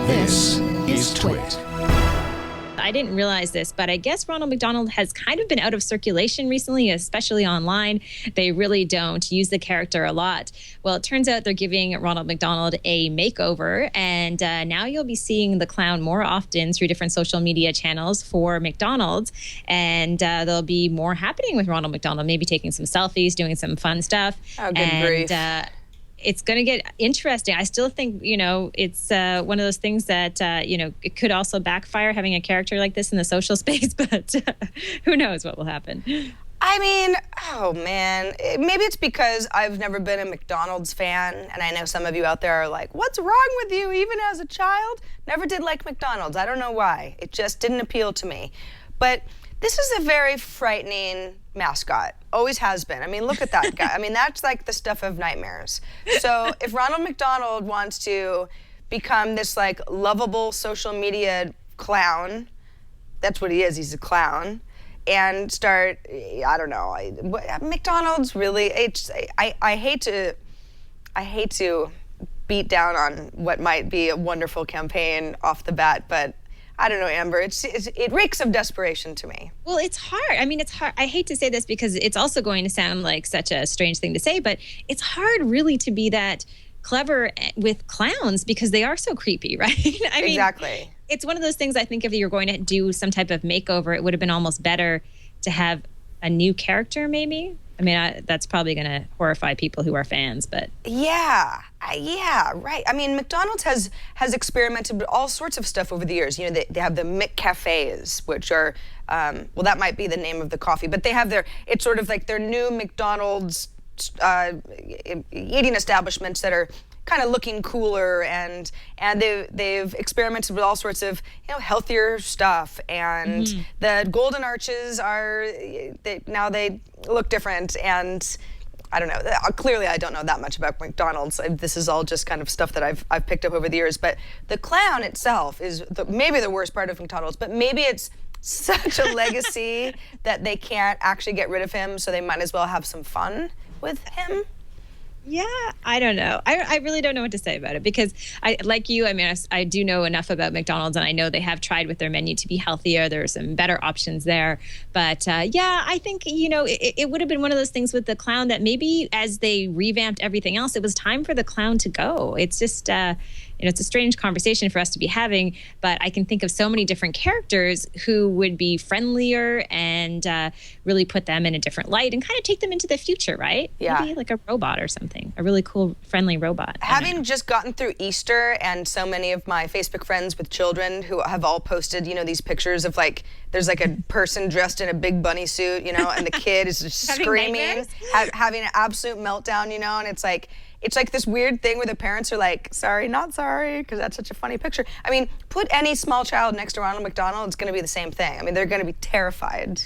This is Twit. I didn't realize this, but I guess Ronald McDonald has kind of been out of circulation recently, especially online. They really don't use the character a lot. Well, it turns out they're giving Ronald McDonald a makeover, and now you'll be seeing the clown more often through different social media channels for McDonald's, and there'll be more happening with Ronald McDonald, maybe taking some selfies, doing some fun stuff. Oh, good grief. It's going to get interesting. I still think, it's one of those things that, it could also backfire having a character like this in the social space, but who knows what will happen. I mean, oh man, maybe it's because I've never been a McDonald's fan, and I know some of you out there are like, what's wrong with you? Even as a child, never did like McDonald's. I don't know why. It just didn't appeal to me. But this is a very frightening mascot. Always has been. I mean, look at that guy. I mean, that's like the stuff of nightmares. So if Ronald McDonald wants to become this like lovable social media clown, that's what he is. He's a clown. And start, I don't know, McDonald's really, I hate to beat down on what might be a wonderful campaign off the bat, but I don't know, Amber, it reeks of desperation to me. Well, it's hard. I mean, it's hard. I hate to say this because it's also going to sound like such a strange thing to say, but it's hard really to be that clever with clowns because they are so creepy, right? I mean, exactly. It's one of those things I think if you were going to do some type of makeover, it would have been almost better to have a new character maybe. I mean, that's probably going to horrify people who are fans, but... Yeah, right. I mean, McDonald's has experimented with all sorts of stuff over the years. You know, they have the McCafes, which are, well, that might be the name of the coffee, but they have it's sort of like their new McDonald's eating establishments that are kind of looking cooler, and they've experimented with all sorts of healthier stuff, and the golden arches now they look different, and I don't know, clearly I don't know that much about McDonald's. This is all just kind of stuff that I've picked up over the years, but the clown itself is maybe the worst part of McDonald's, but maybe it's such a legacy that they can't actually get rid of him, so they might as well have some fun with him. Yeah, I don't know. I really don't know what to say about it because like you, I mean, I do know enough about McDonald's, and I know they have tried with their menu to be healthier. There are some better options there. But yeah, I think, it would have been one of those things with the clown that maybe as they revamped everything else, it was time for the clown to go. It's just, it's a strange conversation for us to be having, but I can think of so many different characters who would be friendlier and really put them in a different light and kind of take them into the future, right? Yeah. Maybe like a robot or something. A really cool, friendly robot. Having just gotten through Easter, and so many of my Facebook friends with children who have all posted, these pictures of like, there's like a person dressed in a big bunny suit, and the kid is just screaming, having an absolute meltdown, and it's like this weird thing where the parents are like, sorry, not sorry, because that's such a funny picture. I mean, put any small child next to Ronald McDonald, it's going to be the same thing. I mean, they're going to be terrified.